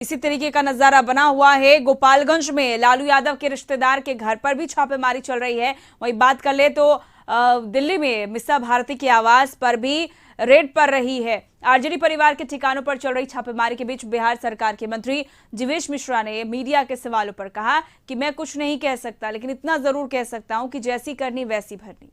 इसी तरीके का नजारा बना हुआ है गोपालगंज में। लालू यादव के रिश्तेदार के घर पर भी छापेमारी चल रही है। वहीं बात कर ले तो दिल्ली में मिसा भारती के आवास पर भी रेड पड़ रही है। आरजेडी परिवार के ठिकानों पर चल रही छापेमारी के बीच बिहार सरकार के मंत्री जीवेश मिश्रा ने मीडिया के सवालों पर कहा कि मैं कुछ नहीं कह सकता, लेकिन इतना जरूर कह सकता हूं कि जैसी करनी वैसी भरनी।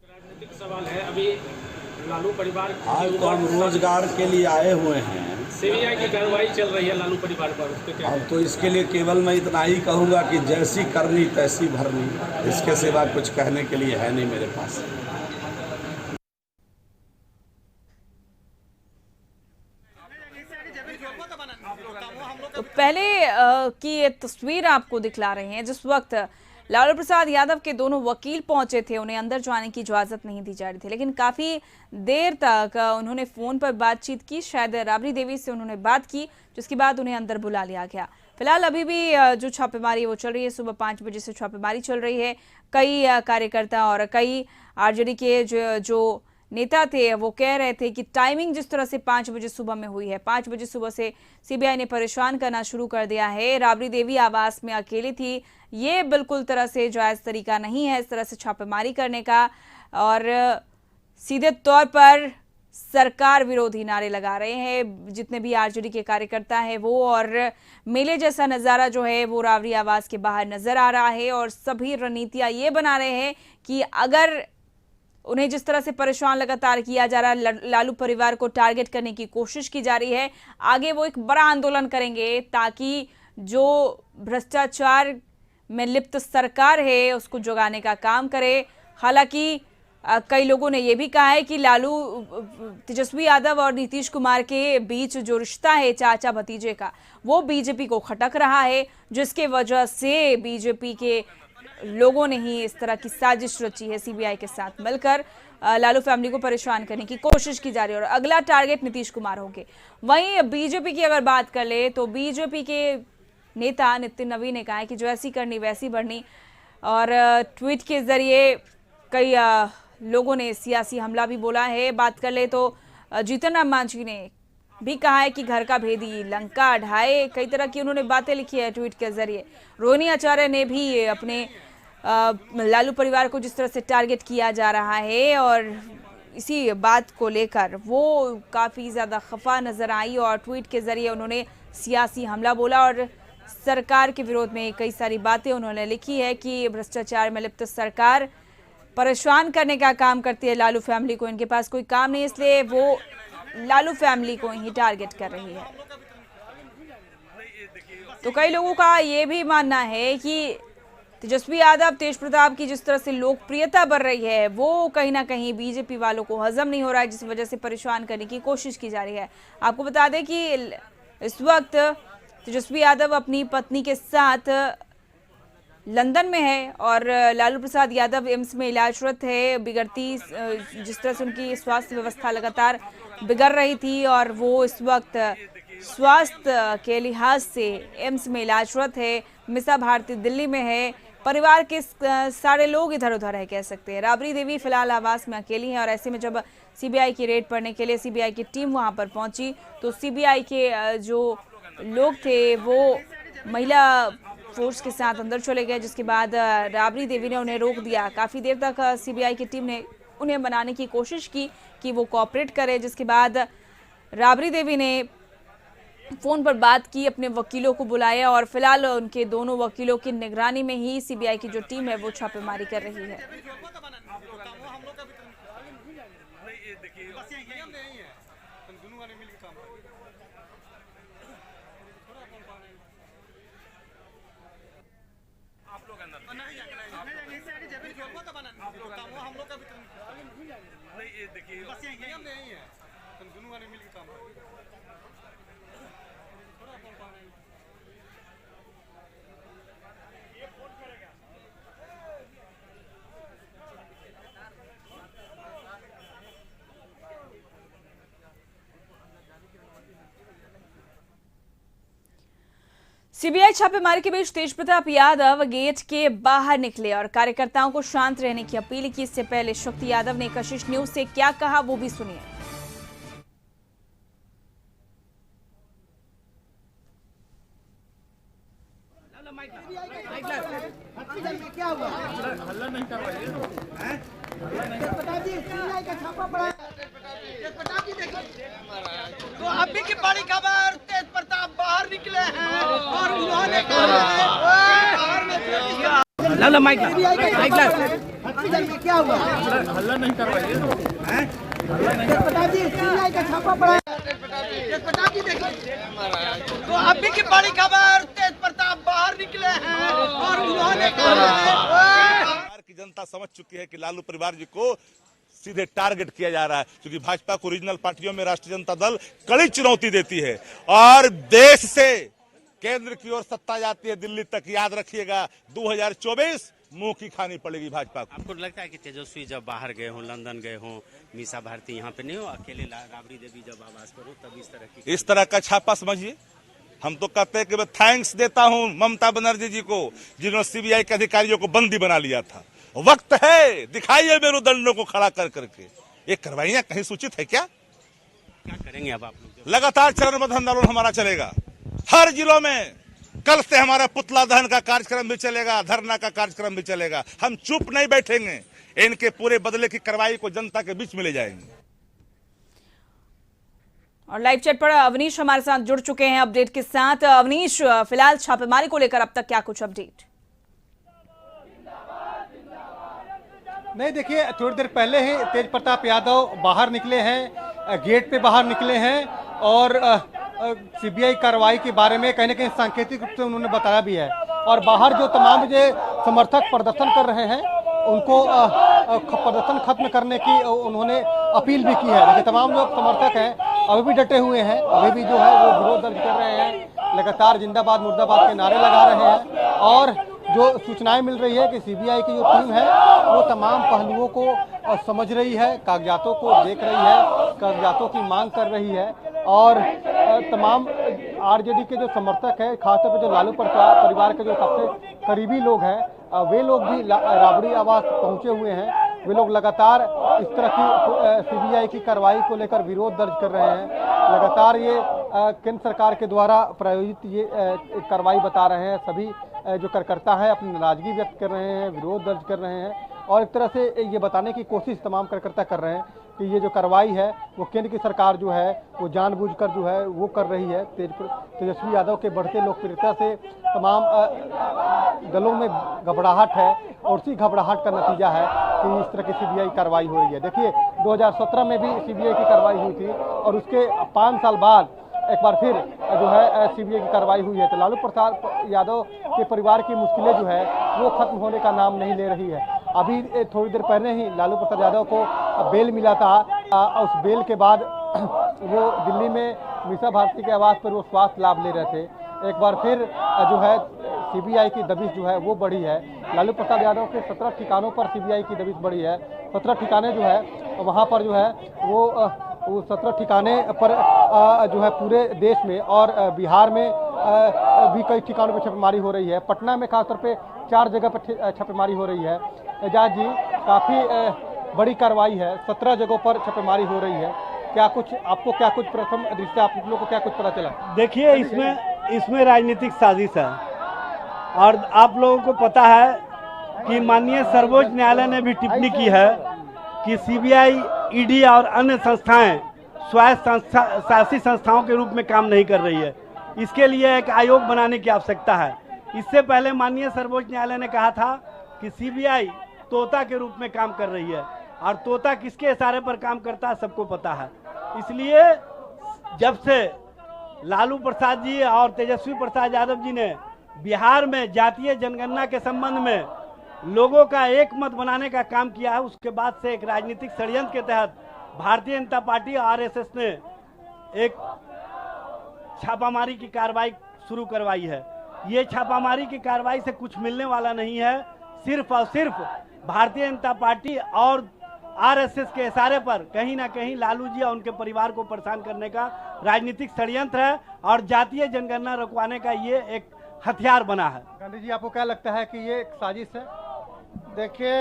राजनीतिक सवाल है। अभी लालू परिवार आज तो हम रोजगार के लिए आए हुए हैं। सीबीआई की कार्रवाई चल रही है लालू परिवार पर, उस पर क्या? अब तो इसके लिए केवल मैं इतना ही कहूँगा कि जैसी करनी तैसी भरनी। इसके सिवा कुछ कहने के लिए है नहीं मेरे पास। तो पहले की ये तस्वीर आपको दिखला रहे हैं जिस वक्त लालू प्रसाद यादव के दोनों वकील पहुंचे थे। उन्हें अंदर जाने की इजाजत नहीं दी जा रही थी, लेकिन काफी देर तक उन्होंने फोन पर बातचीत की। शायद राबड़ी देवी से उन्होंने बात की, जिसके बाद उन्हें अंदर बुला लिया गया। फिलहाल अभी भी जो छापेमारी है वो चल रही है। सुबह 5 बजे से छापेमारी चल रही है। कई कार्यकर्ता और कई आरजेडी के जो नेता थे वो कह रहे थे कि टाइमिंग जिस तरह से 5 बजे सुबह में हुई है, 5 बजे सुबह से सीबीआई ने परेशान करना शुरू कर दिया है। राबड़ी देवी आवास में अकेली थी, ये बिल्कुल तरह से जायज तरीका नहीं है इस तरह से छापेमारी करने का। और सीधे तौर पर सरकार विरोधी नारे लगा रहे हैं जितने भी आरजेडी के कार्यकर्ता हैं वो। और मेले जैसा नजारा जो है वो राबड़ी आवास के बाहर नजर आ रहा है। और सभी रणनीतियां ये बना रहे हैं कि अगर उन्हें जिस तरह से परेशान लगातार किया जा रहा है, लालू परिवार को टारगेट करने की कोशिश की जा रही है, आगे वो एक बड़ा आंदोलन करेंगे ताकि जो भ्रष्टाचार में लिप्त सरकार है उसको जगाने का काम करे। हालांकि कई लोगों ने यह भी कहा है कि लालू तेजस्वी यादव और नीतीश कुमार के बीच जो रिश्ता है चाचा भतीजे का, वो बीजेपी को खटक रहा है, जिसके वजह से बीजेपी के लोगों ने ही इस तरह की साजिश रची है। सीबीआई के साथ मिलकर लालू फैमिली को परेशान करने की कोशिश की जा रही है और अगला टारगेट नीतीश कुमार होंगे। वहीं बीजेपी की अगर बात कर ले तो बीजेपी के नेता नितिन नवीन ने कहा है कि जो ऐसी करनी वैसी बढ़नी। और ट्वीट के जरिए कई लोगों ने सियासी हमला भी बोला है। बात कर ले तो जीतन राम मांझी ने भी कहा है कि घर का भेदी लंका ढाए, कई तरह की उन्होंने बातें लिखी है ट्वीट के जरिए। रोहिणी आचार्य ने भी अपने लालू परिवार को जिस तरह से टारगेट किया जा रहा है और इसी बात को लेकर वो काफ़ी ज़्यादा खफा नजर आई और ट्वीट के जरिए उन्होंने सियासी हमला बोला और सरकार के विरोध में कई सारी बातें उन्होंने लिखी है कि भ्रष्टाचार में लिप्त सरकार परेशान करने का काम करती है लालू फैमिली को, इनके पास कोई काम नहीं, इसलिए वो लालू फैमिली को ही टारगेट कर रही है। तो कई लोगों का ये भी मानना है कि तेजस्वी यादव, तेज प्रताप की जिस तरह से लोकप्रियता बढ़ रही है वो कहीं ना कहीं बीजेपी वालों को हजम नहीं हो रहा है, जिस वजह से परेशान करने की कोशिश की जा रही है। आपको बता दें कि इस वक्त तेजस्वी यादव अपनी पत्नी के साथ लंदन में है और लालू प्रसाद यादव एम्स में इलाजरत है। बिगड़ती जिस तरह से उनकी स्वास्थ्य व्यवस्था लगातार बिगड़ रही थी और वो इस वक्त स्वास्थ्य के लिहाज से एम्स में इलाजरत है। मिसा भारती दिल्ली में है। परिवार के सारे लोग इधर उधर है कह सकते हैं। राबड़ी देवी फिलहाल आवास में अकेली हैं और ऐसे में जब सीबीआई की रेड पड़ने के लिए सीबीआई की टीम वहां पर पहुंची तो सीबीआई के जो लोग थे वो महिला फोर्स के साथ अंदर चले गए, जिसके बाद राबड़ी देवी ने उन्हें रोक दिया। काफ़ी देर तक सीबीआई की टीम ने उन्हें मनाने की कोशिश की कि वो कोऑपरेट करे, जिसके बाद राबड़ी देवी ने फ़ोन पर बात की, अपने वकीलों को बुलाया और फिलहाल उनके दोनों वकीलों की निगरानी में ही सीबीआई की जो टीम है वो छापेमारी कर रही है। सीबीआई छापेमारी के बीच तेज प्रताप यादव गेट के बाहर निकले और कार्यकर्ताओं को शांत रहने की अपील की। इससे पहले शक्ति यादव ने कशिश न्यूज से क्या कहा वो भी सुनिए। क्या हुआ? हल्ला नहीं करवाइए। तो अभी की बड़ी खबर, तेज प्रताप बाहर निकले हैं और उन्होंने क्या हुआ? हल्ला नहीं करवाइए। का छापा पड़ा। तो अभी की बड़ी खबर, तेज प्रताप बाहर निकले हैं और उन्होंने की जनता समझ चुकी है कि लालू परिवार जी को सीधे टारगेट किया जा रहा है, क्योंकि भाजपा को रीजनल पार्टियों में राष्ट्रीय जनता दल कड़ी चुनौती देती है और देश से केंद्र की ओर सत्ता जाती है दिल्ली तक। याद रखिएगा 2024 मुंह की खानी पड़ेगी भाजपा को। आपको लगता है कि तेजस्वी जब बाहर गए हों, लंदन गए हों, मीसा भारती यहाँ पे नहीं हो, अकेले राबड़ी देवी जब आवाज पर हो, तब इस तरह का छापा समझिए। हम तो कहते हैं कि मैं थैंक्स देता हूं ममता बनर्जी जी को, जिन्होंने सीबीआई के अधिकारियों को बंदी बना लिया था। वक्त है, दिखाइए मेरुदंडों को खड़ा कर करके। ये कार्रवाइयां कहीं सूचित है क्या करेंगे अब आप लोग? लगातार चरणबद्ध आंदोलन हमारा चलेगा हर जिलों में। कल से हमारा पुतला दहन का कार्यक्रम भी चलेगा, धरना का कार्यक्रम भी चलेगा। हम चुप नहीं बैठेंगे, इनके पूरे बदले की कार्रवाई को जनता के बीच में ले जाएंगे। और लाइव चैट पर अवनीश हमारे साथ जुड़ चुके हैं अपडेट के साथ। अवनीश, फिलहाल छापेमारी को लेकर अब तक क्या कुछ अपडेट? नहीं, देखिए, थोड़ी देर पहले ही तेज प्रताप यादव बाहर निकले हैं, गेट पे बाहर निकले हैं और सीबीआई कार्रवाई के बारे में कहीं ना कहीं सांकेतिक रूप से उन्होंने बताया भी है। और बाहर जो तमाम जो समर्थक प्रदर्शन कर रहे हैं उनको प्रदर्शन खत्म करने की उन्होंने अपील भी की है। देखिए, तमाम जो समर्थक हैं अभी भी डटे हुए हैं, अभी भी जो है वो विरोध दर्ज कर रहे हैं, लगातार जिंदाबाद मुर्दाबाद के नारे लगा रहे हैं। और जो सूचनाएं मिल रही है कि सीबीआई की जो टीम है वो तमाम पहलुओं को समझ रही है, कागजातों को देख रही है, कागजातों की मांग कर रही है। और तमाम आरजेडी के जो समर्थक हैं, खासतौर पर जो लालू परिवार के जो सबसे करीबी लोग हैं, वे लोग भी राबड़ी आवास पहुंचे हुए हैं। वे लोग लगातार इस तरह की सीबीआई की कार्रवाई को लेकर विरोध दर्ज कर रहे हैं। लगातार ये केंद्र सरकार के द्वारा प्रायोजित ये कार्रवाई बता रहे हैं। सभी जो कार्यकर्ता है अपनी नाराजगी व्यक्त कर रहे हैं, विरोध दर्ज कर रहे हैं और एक तरह से ये बताने की कोशिश तमाम कार्यकर्ता कर रहे हैं कि ये जो कार्रवाई है वो केंद्र की सरकार जो है वो जानबूझकर जो है वो कर रही है। तेजस्वी यादव के बढ़ते लोकप्रियता से तमाम दलों में घबराहट है और उसी घबराहट का नतीजा है कि इस तरह की सीबीआई कार्रवाई हो रही है। देखिए, 2017 में भी सीबीआई की कार्रवाई हुई थी और उसके 5 साल बाद एक बार फिर जो है सीबीआई की कार्रवाई हुई है। तो लालू प्रसाद यादव के परिवार की मुश्किलें जो है वो खत्म होने का नाम नहीं ले रही है। अभी थोड़ी देर पहले ही लालू प्रसाद यादव को बेल मिला था। उस बेल के बाद वो दिल्ली में मीसा भारती के आवास पर वो स्वास्थ्य लाभ ले रहे थे। एक बार फिर जो है सीबीआई की दबिश जो है वो बढ़ी है। लालू प्रसाद यादव के 17 ठिकानों पर सीबीआई की दबिश बढ़ी है। 17 ठिकाने जो है वहाँ पर जो है वो 17 ठिकाने पर जो है पूरे देश में और बिहार में भी कई ठिकानों पर छापेमारी हो रही है। पटना में खासतौर पे 4 जगह पर छापेमारी हो रही है। एजाज जी, काफ़ी बड़ी कार्रवाई है, 17 जगहों पर छापेमारी हो रही है। क्या कुछ आपको प्रथम दृष्टया आप लोगों को क्या कुछ पता चला? देखिए, इसमें राजनीतिक साजिश है और आप लोगों को पता है कि माननीय सर्वोच्च न्यायालय ने भी टिप्पणी की है कि सीबीआई, ईडी और अन्य संस्थाएं स्वायत्त शासी संस्थाओं के रूप में काम नहीं कर रही है। इसके लिए एक आयोग बनाने की आवश्यकता है। इससे पहले माननीय सर्वोच्च न्यायालय ने कहा था कि सीबीआई तोता के रूप में काम कर रही है और तोता किसके इशारे पर काम करता है सबको पता है। इसलिए जब से लालू प्रसाद जी और तेजस्वी प्रसाद यादव जी ने बिहार में जातीय जनगणना के संबंध में लोगों का एक मत बनाने का काम किया है, उसके बाद से एक राजनीतिक षड्यंत्र के तहत भारतीय जनता पार्टी आरएसएस ने एक छापामारी की कार्रवाई शुरू करवाई है। ये छापामारी की कार्रवाई से कुछ मिलने वाला नहीं है। सिर्फ और सिर्फ भारतीय जनता पार्टी और आरएसएस के इशारे पर कहीं ना कहीं लालू जी और उनके परिवार को परेशान करने का राजनीतिक षड्यंत्र है और जातीय जनगणना रुकवाने का ये एक हथियार बना है। गांधी जी, आपको क्या लगता है कि ये एक साजिश है? देखिए,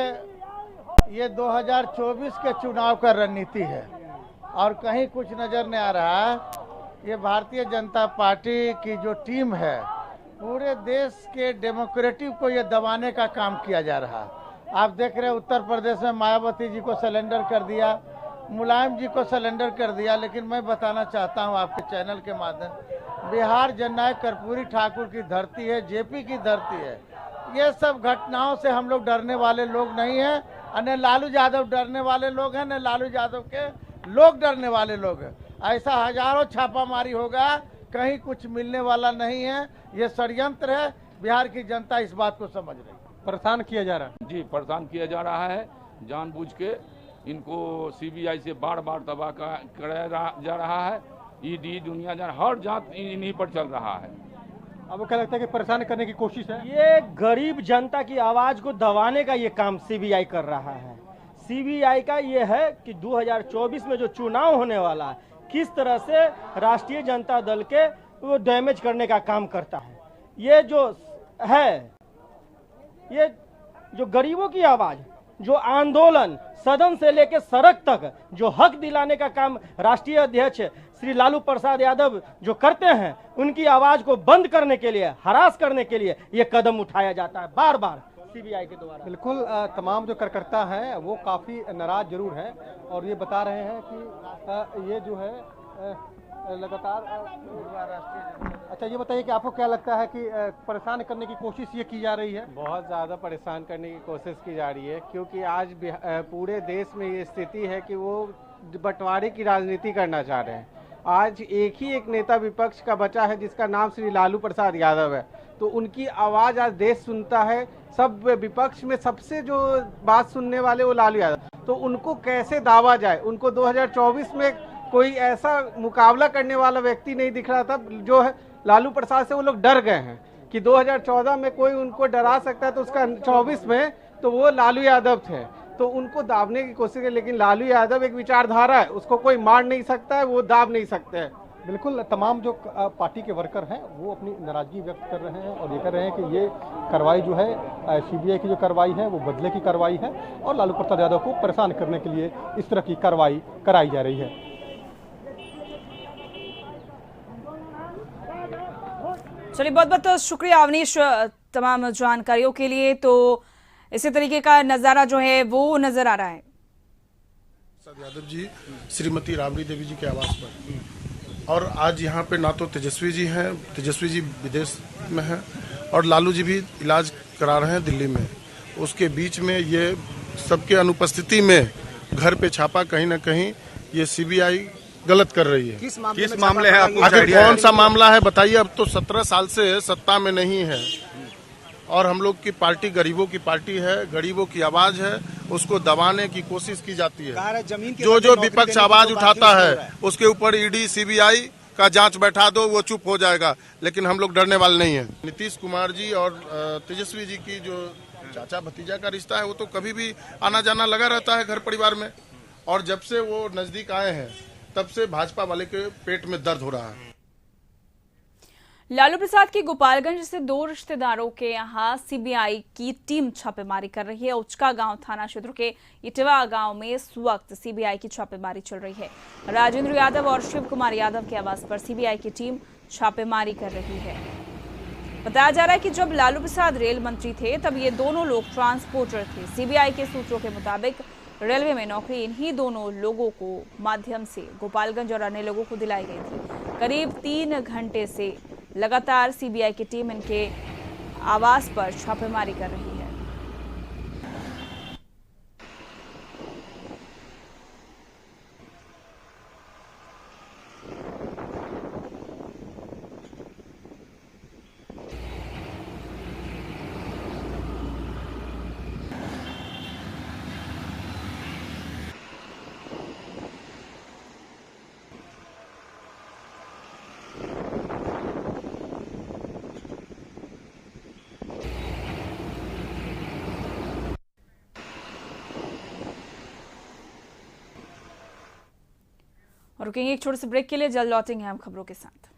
ये 2024 के चुनाव का रणनीति है और कहीं कुछ नजर नहीं आ रहा है। ये भारतीय जनता पार्टी की जो टीम है पूरे देश के डेमोक्रेटिव को ये दबाने का काम किया जा रहा है। आप देख रहे हैं उत्तर प्रदेश में मायावती जी को सरेंडर कर दिया, मुलायम जी को सरेंडर कर दिया। लेकिन मैं बताना चाहता हूं आपके चैनल के माध्यम, बिहार जननायक कर्पूरी ठाकुर की धरती है, जेपी की धरती है। ये सब घटनाओं से हम लोग डरने वाले लोग नहीं हैं, और न लालू यादव डरने वाले लोग हैं, न लालू यादव के लोग डरने वाले लोग हैं। ऐसा हजारों छापामारी होगा, कहीं कुछ मिलने वाला नहीं है। ये षड्यंत्र है, बिहार की जनता इस बात को समझ रही है। परेशान किया जा रहा है। जी, परेशान किया जा रहा है जानबूझ के। इनको सीबीआई से बार बार तबाह कराया जा रहा है। ईडी, दुनिया जान, हर जांच इन्हीं पर चल रहा है। अब क्या लगता है कि परेशान करने की कोशिश है? ये गरीब जनता की आवाज को दबाने का ये काम सीबीआई कर रहा है। सीबीआई का ये है कि 2024 में जो चुनाव होने वाला है, किस तरह से राष्ट्रीय जनता दल के वो डैमेज करने का काम करता है। ये जो है, ये जो गरीबों की आवाज, जो आंदोलन सदन से लेकर सड़क तक जो हक दिलाने का काम राष्ट्रीय अध्यक्ष श्री लालू प्रसाद यादव जो करते हैं, उनकी आवाज को बंद करने के लिए, हरास करने के लिए ये कदम उठाया जाता है बार बार सीबीआई के द्वारा। बिल्कुल, तमाम जो कार्यकर्ता हैं वो काफ़ी नाराज जरूर हैं और ये बता रहे हैं कि ये जो है लगातार। अच्छा, ये बताइए कि आपको क्या लगता है कि परेशान करने की कोशिश ये की जा रही है? बहुत ज़्यादा परेशान करने की कोशिश की जा रही है, क्योंकि आज पूरे देश में ये स्थिति है कि वो बंटवारे की राजनीति करना चाह रहे हैं। आज एक ही एक नेता विपक्ष का बचा है जिसका नाम श्री लालू प्रसाद यादव है, तो उनकी आवाज़ आज देश सुनता है। सब विपक्ष में सबसे जो बात सुनने वाले वो लालू यादव, तो उनको कैसे दावा जाए। उनको 2024 में कोई ऐसा मुकाबला करने वाला व्यक्ति नहीं दिख रहा था। जो है लालू प्रसाद से वो लोग डर गए हैं कि 2014 में कोई उनको डरा सकता है, तो उसका 24 में तो वो लालू यादव थे, तो उनको दाबने की कोशिश है। लेकिन लालू यादव एक विचारधारा है, उसको कोई मार नहीं सकता है, वो दाब नहीं सकते हैं। बिल्कुल, तमाम जो पार्टी के वर्कर हैं वो अपनी नाराजगी व्यक्त कर रहे हैं और ये कह रहे हैं कि ये कार्रवाई जो है सीबीआई की जो कार्रवाई है वो बदले की कार्रवाई है और लालू प्रसाद यादव को परेशान करने के लिए इस तरह की कार्रवाई कराई जा रही है। चलिए, बहुत बहुत शुक्रिया अवनीश तमाम जानकारियों के लिए। तो इसी तरीके का नजारा जो है वो नजर आ रहा है यादव जी श्रीमती राबड़ी देवी जी के आवास पर, और आज यहाँ पे ना तो तेजस्वी जी हैं, तेजस्वी जी विदेश में हैं, और लालू जी भी इलाज करा रहे हैं दिल्ली में। उसके बीच में ये सबके अनुपस्थिति में घर पे छापा, कहीं ना कहीं ये सीबीआई गलत कर रही है। किस मामले है आपको? आखिर कौन सा मामला है बताइए? अब तो 17 साल से सत्ता में नहीं है, और हम लोग की पार्टी गरीबों की पार्टी है, गरीबों की आवाज है, उसको दबाने की कोशिश की जाती है। जो विपक्ष आवाज उठाता है उसके ऊपर ईडी सीबीआई का जांच बैठा दो, वो चुप हो जाएगा। लेकिन हम लोग डरने वाले नहीं हैं। नीतीश कुमार जी और तेजस्वी जी की जो चाचा भतीजा का रिश्ता है वो तो कभी भी आना जाना लगा रहता है घर परिवार में, और जब से वो नजदीक आए हैं तब से भाजपा वाले के पेट में दर्द हो रहा है। लालू प्रसाद के गोपालगंज से 2 रिश्तेदारों के यहां सीबीआई की टीम छापेमारी कर रही है। उचका गांव थाना क्षेत्र के इटवा गांव में इस वक्त सीबीआई की छापेमारी चल रही है। राजेंद्र यादव और शिव कुमार यादव के आवास पर सीबीआई की टीम छापेमारी कर रही है। बताया जा रहा है कि जब लालू प्रसाद रेल मंत्री थे तब ये दोनों लोग ट्रांसपोर्टर थे। सीबीआई के सूत्रों के मुताबिक रेलवे में नौकरी इन्हीं दोनों लोगों को माध्यम से गोपालगंज और अन्य लोगों को दिलाई गई थी। करीब 3 घंटे से लगातार सीबीआई की टीम इनके आवास पर छापेमारी कर रही है। रुकेंगे एक छोटे से ब्रेक के लिए, जल्द लौटेंगे हम खबरों के साथ।